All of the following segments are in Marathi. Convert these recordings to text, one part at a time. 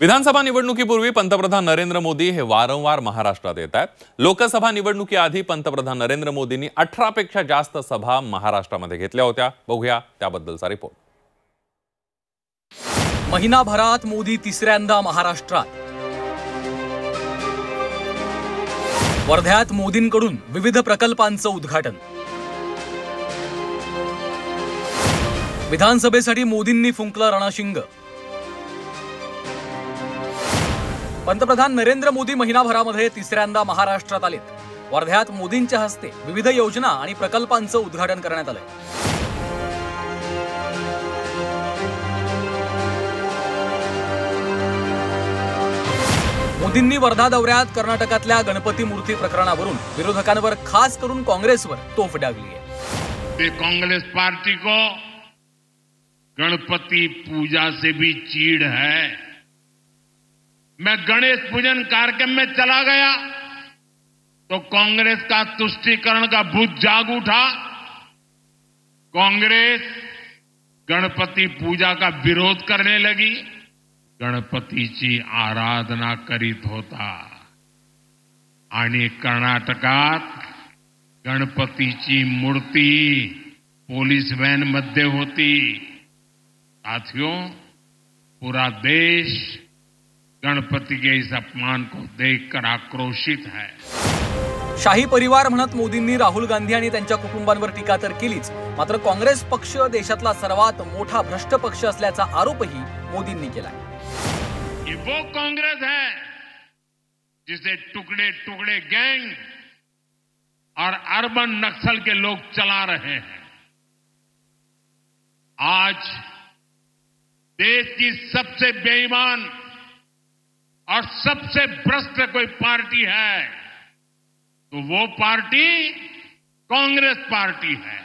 विधानसभा निवडणुकीपूर्वी पंतप्रधान नरेंद्र मोदी हे वारंवार महाराष्ट्रात येत आहेत। लोकसभा निवडणुकीआधी पंतप्रधान नरेंद्र मोदींनी 18 पेक्षा जास्त सभा महाराष्ट्रामध्ये घेतल्या होत्या। बघूया त्याबद्दलचा रिपोर्ट। महिनाभरात मोदी तिसऱ्यांदा महाराष्ट्रात। वर्ध्यात मोदींकडून विविध प्रकल्पांचं उद्घाटन। विधानसभेसाठी मोदींनी फुंकलं रणशिंग। पंतप्रधान नरेंद्र मोदी महिनाभरामध्ये तिसऱ्यांदा महाराष्ट्रात आलेत। वर्ध्यात मोदींच्या हस्ते विविध योजना आणि प्रकल्पांचं उद्घाटन करण्यात आलंय। मोदींनी वर्धा दौऱ्यात कर्नाटकातल्या गणपती मूर्ती प्रकरणावरून विरोधकांवर खास करून काँग्रेसवर तोफ डागली आहे। कांग्रेस पार्टी को गणपति पूजा से भी चीड़ है। मैं गणेश पूजन कार्यक्रम में चला गया तो कांग्रेस का तुष्टीकरण का भूत जाग उठा। कांग्रेस गणपति पूजा का विरोध करने लगी, गणपतीची आराधना करीत होता। आणि कर्नाटकात गणपतीची मूर्ती पोलीस वॅन मध्ये होती। साथियों, पूरा देश गणपति के इस अपमान को देखकर आक्रोशित है। शाही परिवार म्हणत मोदींनी राहुल गांधी आणि त्यांच्या कुटुंबांवर टीका तर केलीच, मात्र काँग्रेस पक्ष देशातला सर्वात मोठा भ्रष्ट पक्ष असल्याचा आरोपही मोदींनी केलाय। ये वो कांग्रेस है जिसे टुकड़े टुकड़े गैंग और अर्बन नक्सल के लोग चला रहे हैं। आज देश की सबसे बेईमान और सबसे भ्रष्ट कोई पार्टी है तो वो पार्टी कांग्रेस पार्टी है।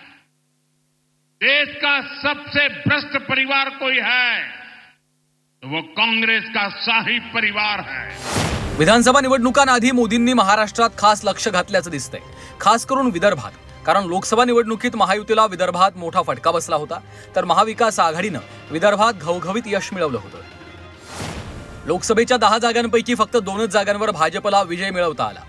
देश का सबसे भ्रष्ट परिवार कोई है तो वो कांग्रेस का शाही परिवार है। विधानसभा निवडणुकांआधी मोदींनी महाराष्ट्रात खास लक्ष घातल्याचं दिसतंय, खास करून विदर्भात। कारण लोकसभा निवडणुकीत महायुतीला विदर्भात मोठा फटका बसला होता, तर महाविकास आघाडीनं विदर्भात घवघवीत यश मिळवलं होतं। लोकसभेच्या 10 जागांपैकी फक्त 2च जागांवर भाजपला विजय मिळवता आला।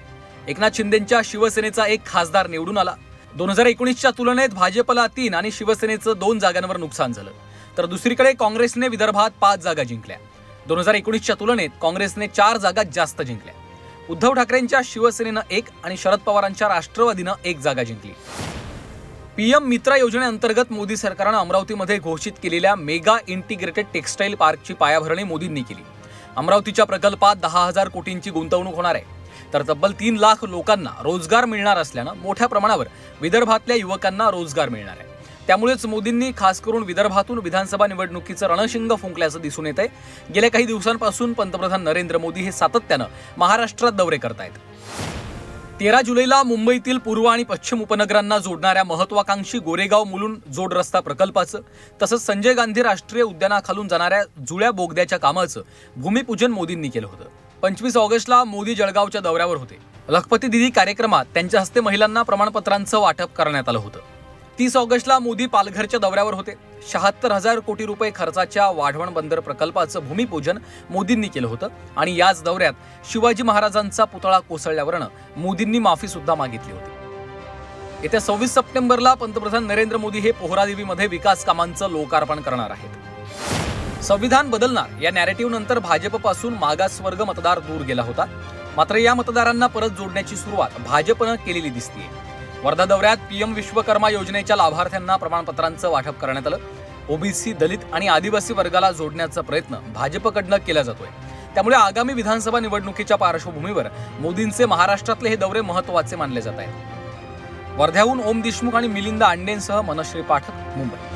एकनाथ शिंदेंच्या शिवसेनेचा 1 खासदार निवडून आला। 2019च्या तुलनेत भाजपला 3 आणि शिवसेनेचं 2 जागांवर नुकसान झालं, तर दुसरीकडे काँग्रेसने विदर्भात 5 जागा जिंकल्या। 2019च्या तुलनेत काँग्रेसने 4 जागा जास्त जिंकल्या। उद्धव ठाकरेंच्या शिवसेनेनं 1 आणि शरद पवारांच्या राष्ट्रवादीनं 1 जागा जिंकली। पीएम मित्र योजनेअंतर्गत मोदी सरकारनं अमरावतीमध्ये घोषित केलेल्या मेगा इंटिग्रेटेड टेक्सटाईल पार्कची पायाभरणी मोदींनी केली। अमरावतीच्या प्रकल्पात 10,000 कोटींची गुंतवणूक होणार आहे, तर तब्बल 3 लाख लोकांना रोजगार मिळणार असल्यानं मोठ्या प्रमाणावर विदर्भातल्या युवकांना रोजगार मिळणार आहे। त्यामुळेच मोदींनी खास करून विदर्भातून विधानसभा निवडणुकीचं रणशिंग फुंकल्याचं दिसून येतंय। गेल्या काही दिवसांपासून पंतप्रधान नरेंद्र मोदी हे सातत्यानं महाराष्ट्रात दौरे करतायत। 13 जुलैला मुंबईतील पूर्व आणि पश्चिम उपनगरांना जोडणाऱ्या महत्वाकांक्षी गोरेगाव मुलुंड जोड रस्ता प्रकल्पाचं, तसंच संजय गांधी राष्ट्रीय उद्यानाखालून जाणाऱ्या जुळ्या बोगद्याच्या कामाचं भूमिपूजन मोदींनी केलं होतं। 25 ऑगस्टला मोदी जळगावच्या दौऱ्यावर होते। लखपती दिदी कार्यक्रमात त्यांच्या हस्ते महिलांना प्रमाणपत्रांचं वाटप करण्यात आलं होतं। 30 ऑगस्टला मोदी पालघरच्या दौऱ्यावर होते। 76,000 कोटी रुपये खर्चाच्या वाढवण बंदर प्रकल्पाचं भूमिपूजन मोदींनी केलं होतं आणि याच दौऱ्यात शिवाजी महाराजांचा पुतळा कोसळल्यावरनं मोदींनी माफी सुद्धा मागितली होती। येत्या 26 सप्टेंबरला पंतप्रधान नरेंद्र मोदी हे पोहरादेवीमध्ये विकास कामांचं लोकार्पण करणार आहेत। संविधान बदलणार या नॅरेटिव्ह नंतर भाजपपासून मागासवर्ग मतदार दूर गेला होता, मात्र या मतदारांना परत जोडण्याची सुरुवात भाजपनं केलेली दिसतेय। वर्धा दौऱ्यात पीएम विश्वकर्मा योजनेच्या लाभार्थ्यांना प्रमाणपत्रांचं वाटप करण्यात आलं। ओबीसी, दलित आणि आदिवासी वर्गाला जोडण्याचा प्रयत्न भाजपकडनं केला जातोय। त्यामुळे आगामी विधानसभा निवडणुकीच्या पार्श्वभूमीवर मोदींचे महाराष्ट्रातले हे दौरे महत्त्वाचे मानले जात आहेत। वर्ध्याहून ओम देशमुख आणि मिलिंद आंडेंसह मनश्री पाठक, मुंबई।